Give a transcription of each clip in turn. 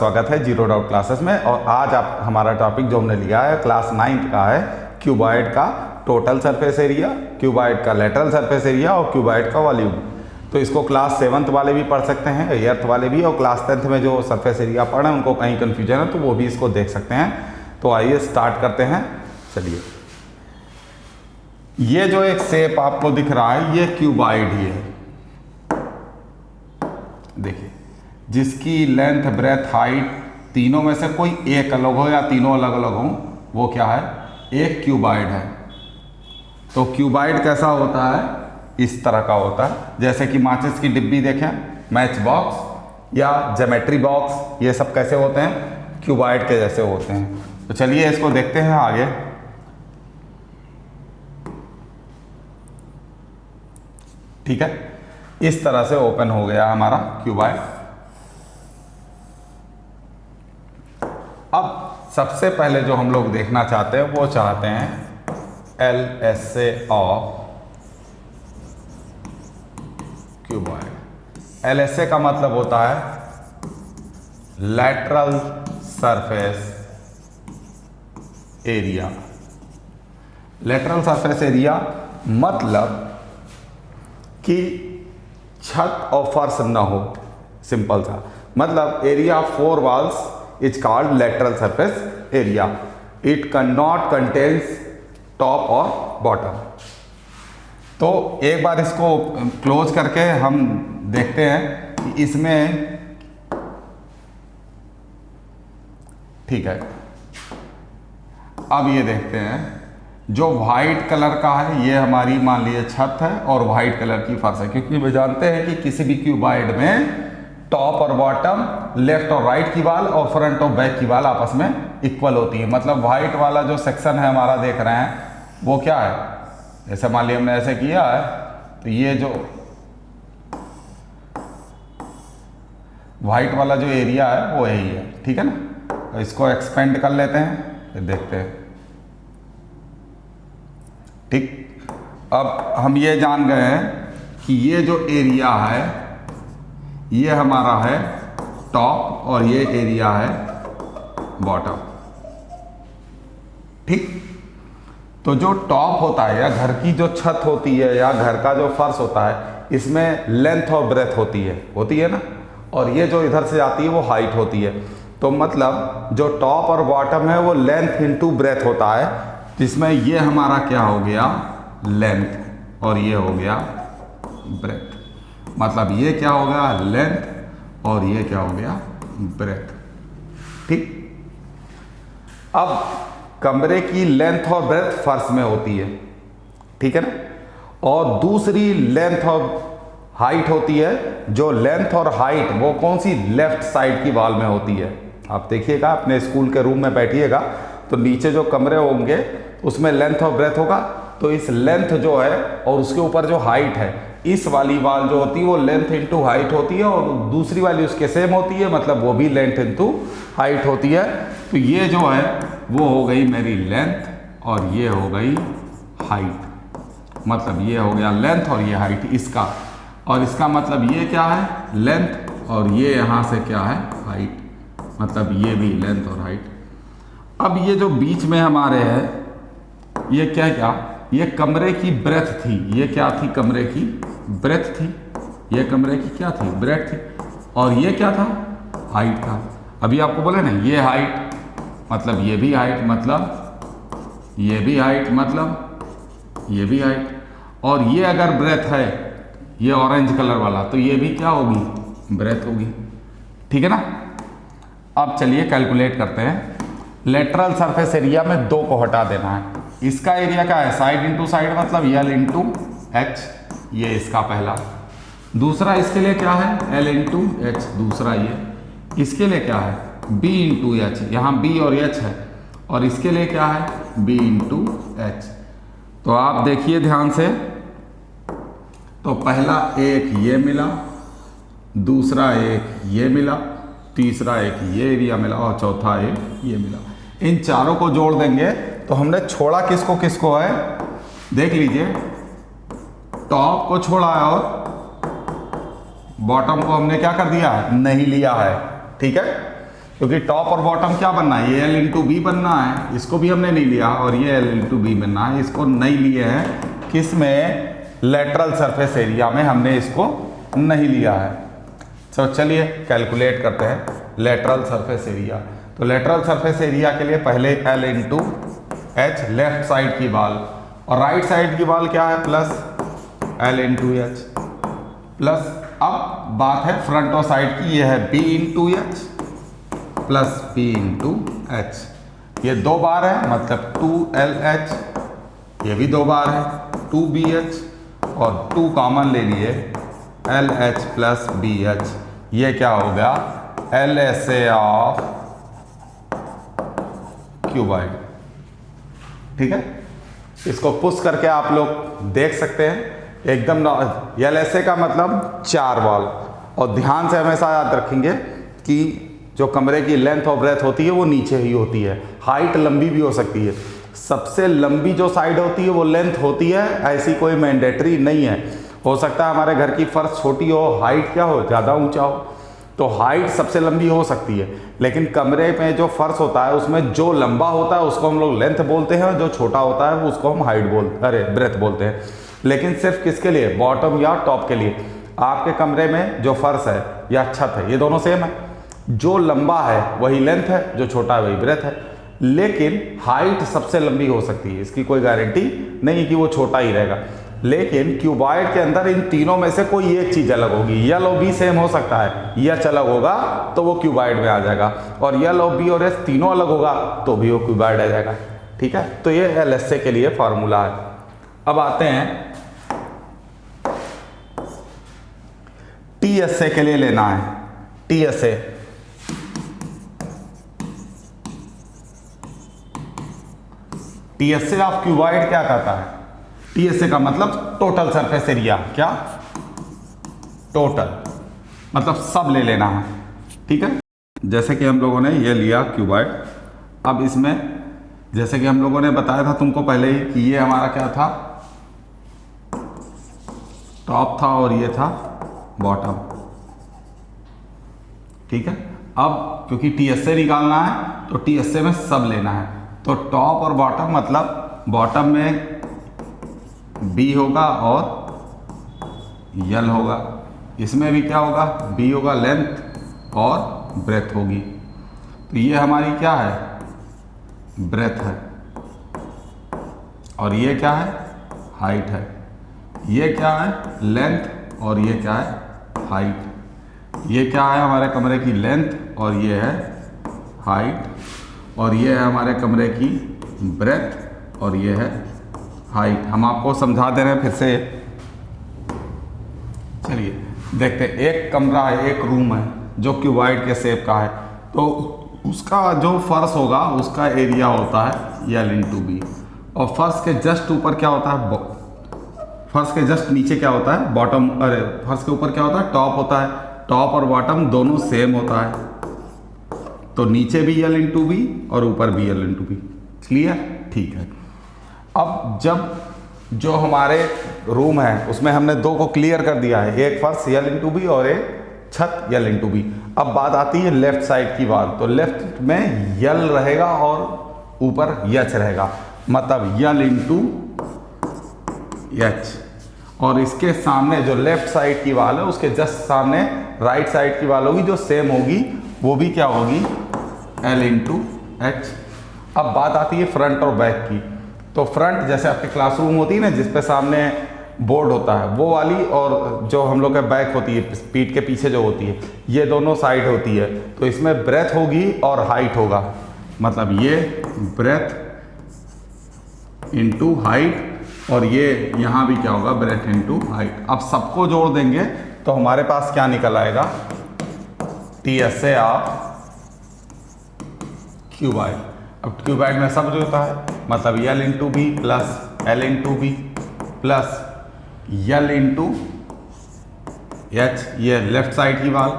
स्वागत है zero doubt classes में। और आज आप हमारा टॉपिक जो हमने लिया है क्लास 9th का है क्यूबॉइड का टोटल सरफेस एरिया, क्यूबॉइड का लेटरल सरफेस एरिया और क्यूबॉइड का वॉल्यूम। तो इसको क्लास 7th वाले भी पढ़ सकते हैं, 8th वाले भी, और क्लास 10th में जो सरफेस एरिया पढ़े हैं उनको कहीं कन्फ्यूजन है तो वो भी इसको देख सकते हैं। तो आइए स्टार्ट करते हैं। चलिए, ये जो एक शेप आपको दिख रहा है ये क्यूबॉइड ही है। देखिए, जिसकी लेंथ, ब्रेथ, हाइट तीनों में से कोई एक अलग हो या तीनों अलग अलग हो, वो क्या है? एक क्यूबॉइड है। तो क्यूबॉइड कैसा होता है? इस तरह का होता है, जैसे कि माचिस की डिब्बी देखें, मैच बॉक्स या ज्योमेट्री बॉक्स, ये सब कैसे होते हैं? क्यूबॉइड के जैसे होते हैं। तो चलिए इसको देखते हैं आगे। ठीक है, इस तरह से ओपन हो गया हमारा क्यूबॉइड। अब सबसे पहले जो हम लोग देखना चाहते हैं वो चाहते हैं LSA ऑफ क्यूबॉइड। LSA का मतलब होता है lateral surface area. Lateral surface area मतलब कि छत और फर्श न हो, सिंपल सा मतलब area of 4 walls is called lateral surface area. It can not contains top और बॉटम। तो एक बार इसको क्लोज करके हम देखते हैं कि इसमें, ठीक है, अब ये देखते हैं जो वाइट कलर का है ये हमारी मान लीजिए छत है और वाइट कलर की फर्श है, क्योंकि वे जानते हैं कि किसी भी क्यूबॉइड में टॉप और बॉटम, लेफ्ट और राइट की वाल और फ्रंट और बैक की वाल आपस में इक्वल होती है। मतलब वाइट वाला जो सेक्शन है हमारा देख रहे हैं वो क्या है? जैसे मान लीजिए हमने ऐसे किया है तो ये जो वाइट वाला जो एरिया है वो यही है। ठीक है ना? तो इसको एक्सपेंड कर लेते हैं, फिर देखते हैं। ठीक, अब हम ये जान गए हैं कि ये जो एरिया है ये हमारा है टॉप और ये एरिया है बॉटम। ठीक, तो जो टॉप होता है या घर की जो छत होती है या घर का जो फर्श होता है, इसमें लेंथ और ब्रेथ होती है ना, और ये जो इधर से आती है वो हाइट होती है। तो मतलब जो टॉप और बॉटम है वो लेंथ इंटू ब्रेथ होता है, जिसमें ये हमारा क्या हो गया? लेंथ, और ये हो गया ब्रेथ। मतलब ये क्या हो गया? लेंथ, और ये क्या हो गया? ब्रेथ। ठीक, अब कमरे की लेंथ और ब्रेथ फर्श में होती है, ठीक है ना, और दूसरी लेंथ और हाइट होती है। जो लेंथ और हाइट वो कौन सी? लेफ्ट साइड की वॉल में होती है। आप देखिएगा, अपने स्कूल के रूम में बैठिएगा तो नीचे जो कमरे होंगे उसमें लेंथ और ब्रेथ होगा। तो इस लेंथ जो है और उसके ऊपर जो हाइट है, इस वाली वाल जो होती है वो लेंथ इंटू हाइट होती है, और दूसरी वाली उसके सेम होती है, मतलब वो भी लेंथ इंटू हाइट होती है। तो ये जो है वो हो गई मेरी लेंथ और ये हो गई हाइट। मतलब ये हो गया लेंथ और ये हाइट इसका, और इसका मतलब ये क्या है? लेंथ, और ये यहाँ से क्या है? हाइट। मतलब ये भी लेंथ और हाइट। अब ये जो बीच में हमारे है ये क्या क्या? ये कमरे की ब्रेथ थी। ये क्या थी? कमरे की ब्रेथ थी। ये कमरे की क्या थी? ब्रेथ थी। और ये क्या था? हाइट था। अभी आपको बोले ना, ये हाइट मतलब ये भी हाइट, मतलब ये भी हाइट, मतलब ये भी हाइट, और ये अगर ब्रेथ है, ये ऑरेंज कलर वाला, तो ये भी क्या होगी? ब्रेथ होगी। ठीक है ना? अब चलिए कैलकुलेट करते हैं। लेटरल सरफेस एरिया में 2 को हटा देना है। इसका एरिया क्या है? साइड इंटू साइड, मतलब L इंटू एच, ये इसका पहला। दूसरा इसके लिए क्या है? L इंटू एच, दूसरा ये। इसके लिए क्या है? B इंटू एच, यहाँ B और H है, और इसके लिए क्या है? B into H. तो आप देखिए ध्यान से, तो पहला एक ये मिला, दूसरा एक ये मिला, तीसरा एक ये एरिया मिला, और चौथा एक ये मिला। इन चारों को जोड़ देंगे तो हमने छोड़ा किसको किसको है? देख लीजिए, टॉप को छोड़ा है और बॉटम को हमने क्या कर दिया है? नहीं लिया है। ठीक है, क्योंकि टॉप और बॉटम क्या बनना है, ये L इंटू बी बनना है, इसको भी हमने नहीं लिया, और ये L इंटू बी बनना है, इसको नहीं लिए हैं। किस में, लेटरल सरफेस एरिया में हमने इसको नहीं लिया है। तो चलिए कैलकुलेट करते हैं लेटरल सरफेस एरिया। तो लेटरल सरफेस एरिया के लिए पहले L into H left side की बाल, और राइट साइड की बाल क्या है, plus L into H, plus अब बात है फ्रंट और साइड की, ये है B into H plus B into H. ये 2 बार है मतलब 2LH, ये भी 2 बार है 2BH, और 2 कॉमन ले लिए LH प्लस BH। ये क्या हो गया, LSA ऑफ क्यूबॉइड। ठीक है, इसको पुश करके आप लोग देख सकते हैं एकदम। LSA का मतलब 4 वॉल, और ध्यान से हमेशा याद रखेंगे कि जो कमरे की लेंथ और ब्रेथ होती है वो नीचे ही होती है, हाइट लंबी भी हो सकती है। सबसे लंबी जो साइड होती है वो लेंथ होती है, ऐसी कोई मैंडेटरी नहीं है। हो सकता है हमारे घर की फर्श छोटी हो, हाइट क्या हो, ज़्यादा ऊंचा हो, तो हाइट सबसे लंबी हो सकती है। लेकिन कमरे में जो फर्श होता है उसमें जो लंबा होता है उसको हम लोग लेंथ बोलते हैं, और जो छोटा होता है उसको हम हाइट ब्रेथ बोलते हैं। लेकिन सिर्फ किसके लिए, बॉटम या टॉप के लिए। आपके कमरे में जो फर्श है या छत है ये दोनों सेम है, जो लंबा है वही लेंथ है, जो छोटा है वही ब्रेथ है। लेकिन हाइट सबसे लंबी हो सकती है, इसकी कोई गारंटी नहीं कि वो छोटा ही रहेगा। लेकिन क्यूबॉइड के अंदर इन तीनों में से कोई एक चीज अलग होगी। यल और बी सेम हो सकता है, एच अलग होगा तो वो क्यूबॉइड में आ जाएगा, और यल और बी और एच तीनों अलग होगा तो भी वो क्यूबॉइड आ जाएगा। ठीक है, तो ये LSA के लिए फॉर्मूला है। अब आते हैं TSA के लिए लेना है। TSA ऑफ क्यूबॉइड क्या कहता है, TSA का मतलब टोटल सरफेस एरिया। क्या, टोटल मतलब सब ले लेना है। ठीक है, जैसे कि हम लोगों ने ये लिया क्यूबॉइड, अब इसमें जैसे कि हम लोगों ने बताया था तुमको पहले ही कि ये हमारा क्या था, टॉप था और ये था बॉटम। ठीक है, अब क्योंकि TSA निकालना है तो TSA में सब लेना है। तो टॉप और बॉटम मतलब बॉटम में B होगा और यल होगा, इसमें भी क्या होगा, B होगा, लेंथ और ब्रेथ होगी। तो ये हमारी क्या है, ब्रेथ है, और ये क्या है, हाइट है। ये क्या है, लेंथ, और ये क्या है, हाइट। ये क्या है, हमारे कमरे की लेंथ, और ये है हाइट, और ये है हमारे कमरे की ब्रेथ, और ये है हाइट। हम आपको समझा दे रहे हैं फिर से। चलिए देखते हैं, एक कमरा है, एक रूम है जो क्यूबॉइड के शेप का है, तो उसका जो फर्श होगा उसका एरिया होता है L इंटू बी, और फर्श के जस्ट ऊपर क्या होता है, फर्श के जस्ट नीचे क्या होता है, बॉटम। अरे फर्श के ऊपर क्या होता है, टॉप होता है। टॉप और बॉटम दोनों सेम होता है, तो नीचे भी L इंटू बी और ऊपर भी L इंटू बी। क्लियर, ठीक है। अब जब जो हमारे रूम है उसमें हमने 2 को क्लियर कर दिया है, एक फर्श L इंटू बी और एक छत L इंटू बी। अब बात आती है लेफ्ट साइड की बात, तो लेफ्ट में L रहेगा और ऊपर H रहेगा, मतलब L इंटू H। और इसके सामने जो लेफ्ट साइड की वाल है उसके जस्ट सामने राइट साइड की वाल होगी जो सेम होगी, वो भी क्या होगी, L इंटू H। अब बात आती है फ्रंट और बैक की। तो फ्रंट जैसे आपके क्लासरूम होती है ना, जिस पे सामने बोर्ड होता है वो वाली, और जो हम लोग का बैक होती है पीठ के पीछे जो होती है, ये दोनों साइड होती है। तो इसमें ब्रेथ होगी और हाइट होगा, मतलब ये ब्रेथ इंटू हाइट, और ये यहाँ भी क्या होगा, ब्रेथ इंटू हाइट। अब सबको जोड़ देंगे तो हमारे पास क्या निकल आएगा, TSA ऑफ क्यूबॉइड। अब क्यूबॉइड में सब जो होता है मतलब L into B plus L into B plus L into H, ये लेफ्ट साइड की wall,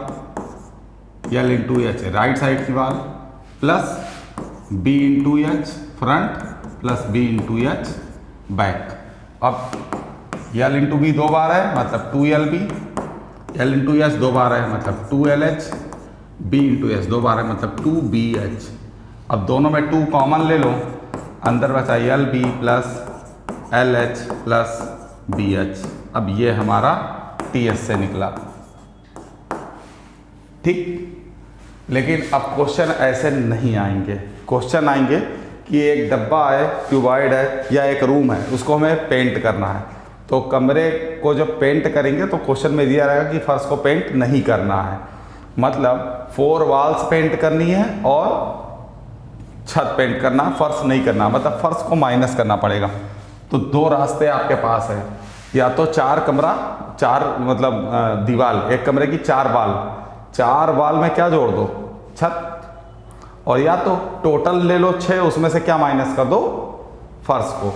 L into H right side की wall, plus B into H front plus B into H back. अब L इंटू बी 2 बार है मतलब 2LB, L into H 2 बार है मतलब 2LH, बी इंटू एच, 2 बार मतलब 2BH। अब दोनों में 2 कॉमन ले लो, अंदर बचा LB plus LH plus BH। अब ये हमारा TS से निकला, ठीक। लेकिन अब क्वेश्चन ऐसे नहीं आएंगे, क्वेश्चन आएंगे कि एक डब्बा है, क्यूबॉइड है या एक रूम है, उसको हमें पेंट करना है। तो कमरे को जब पेंट करेंगे तो क्वेश्चन में दिया रहेगा कि फर्श को पेंट नहीं करना है, मतलब 4 वॉल्स पेंट करनी है और छत पेंट करना, फर्श नहीं करना, मतलब फर्श को माइनस करना पड़ेगा। तो 2 रास्ते आपके पास है, या तो 4 मतलब दीवार, एक कमरे की 4 वाल, 4 वाल में क्या जोड़ दो, छत, और या तो टोटल ले लो 6, उसमें से क्या माइनस कर दो, फर्श को।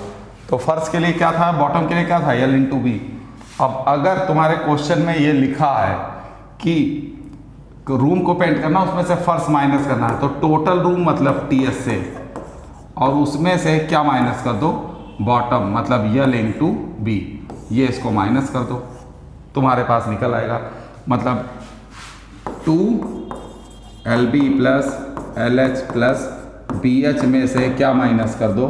तो फर्श के लिए क्या था, बॉटम के लिए क्या था, L इंटू बी। अब अगर तुम्हारे क्वेश्चन में ये लिखा है कि रूम को पेंट करना, उसमें से फर्श माइनस करना है, तो टोटल रूम मतलब TS से, और उसमें से क्या माइनस कर दो, बॉटम मतलब L इंटू बी। ये इसको माइनस कर दो, तुम्हारे पास निकल आएगा, मतलब 2LB plus LH plus BH में से क्या माइनस कर दो,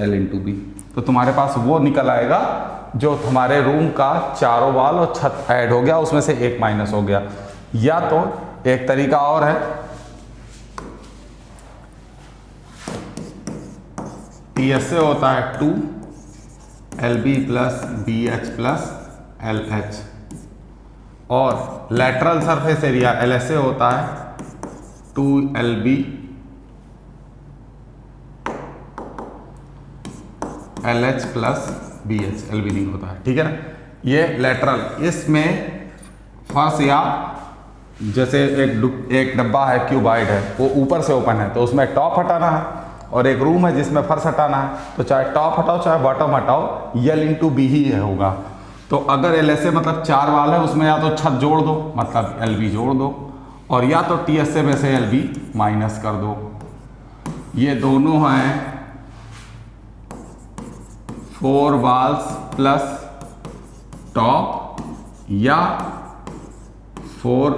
L इंटू बी। तो तुम्हारे पास वो निकल आएगा जो तुम्हारे रूम का चारों वाल और छत ऐड हो गया, उसमें से एक माइनस हो गया। या तो एक तरीका और है, TS से होता है 2LB plus BH plus LH, और लेटरल सरफेस एरिया LS से होता है 2LB LH plus BH, LB नहीं होता है, ठीक है ना। ये लेटरल, इसमें फर्श या जैसे एक डब्बा है, क्यूबॉइड है, वो ऊपर से ओपन है, तो उसमें टॉप हटाना है, और एक रूम है जिसमें फर्श हटाना है, तो चाहे टॉप हटाओ चाहे बॉटम हटाओ, L इंटू बी ही है होगा। तो अगर LS से मतलब 4 वाल है, उसमें या तो छत जोड़ दो मतलब LB जोड़ दो, और या तो TS से में से LB माइनस कर दो। ये दोनों हैं 4 वॉल्स प्लस टॉप या 4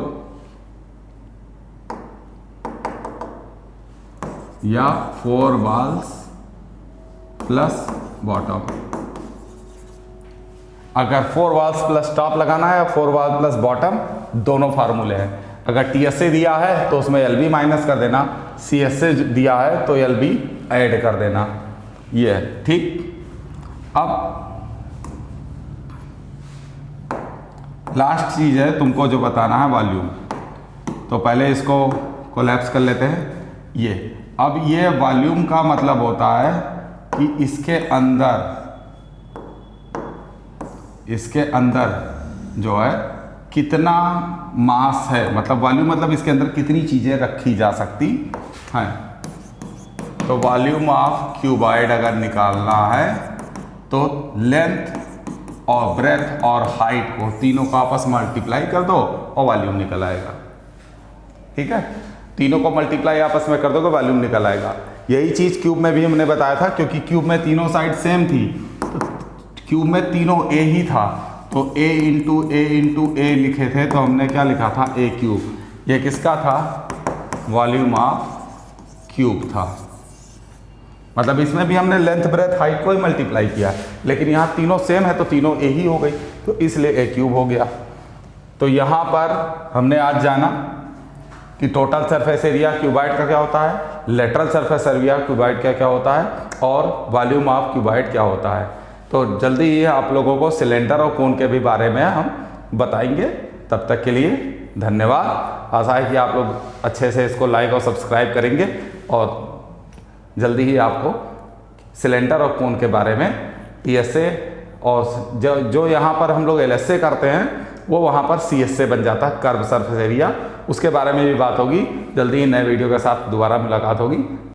वॉल्स प्लस बॉटम। अगर 4 वॉल्स प्लस टॉप लगाना है या 4 वॉल्स प्लस बॉटम, दोनों फार्मूले हैं। अगर TS से दिया है तो उसमें LB माइनस कर देना, CS से दिया है तो LB ऐड कर देना, ये है, ठीक। अब लास्ट चीज है तुमको जो बताना है, वॉल्यूम। तो पहले इसको कोलैप्स कर लेते हैं। ये अब ये वॉल्यूम का मतलब होता है कि इसके अंदर जो है कितना मास है, मतलब वॉल्यूम मतलब इसके अंदर कितनी चीजें रखी जा सकती हैं। तो वॉल्यूम ऑफ क्यूबॉइड अगर निकालना है तो लेंथ और ब्रेथ और हाइट को तीनों को आपस में मल्टीप्लाई कर दो और वॉल्यूम निकल आएगा, ठीक है। तीनों को मल्टीप्लाई आपस में कर दो तो वॉल्यूम निकल आएगा। यही चीज क्यूब में भी हमने बताया था, क्योंकि क्यूब में तीनों साइड सेम थी, तो क्यूब में तीनों A ही था, तो A इंटू ए लिखे थे, तो हमने क्या लिखा था, A क्यूब। ये किसका था, वॉल्यूम ऑफ क्यूब था। मतलब इसमें भी हमने लेंथ ब्रेथ हाइट को ही मल्टीप्लाई किया, लेकिन यहाँ तीनों सेम है तो तीनों A ही हो गई, तो इसलिए A क्यूब हो गया। तो यहाँ पर हमने आज जाना कि टोटल सरफेस एरिया क्यूबॉइड का क्या होता है, लेटरल सरफेस एरिया क्यूबॉइड का क्या होता है, और वॉल्यूम ऑफ क्यूबॉइड क्या होता है। तो जल्दी ही आप लोगों को सिलेंडर और कोन के भी बारे में हम बताएंगे। तब तक के लिए धन्यवाद। आशा है कि आप लोग अच्छे से इसको लाइक और सब्सक्राइब करेंगे, और जल्दी ही आपको सिलेंडर और कोन के बारे में TSA और जो यहाँ पर हम लोग LSA करते हैं वो वहाँ पर CSA बन जाता है, कर्व सरफेस एरिया, उसके बारे में भी बात होगी। जल्दी ही नए वीडियो के साथ दोबारा मुलाकात होगी।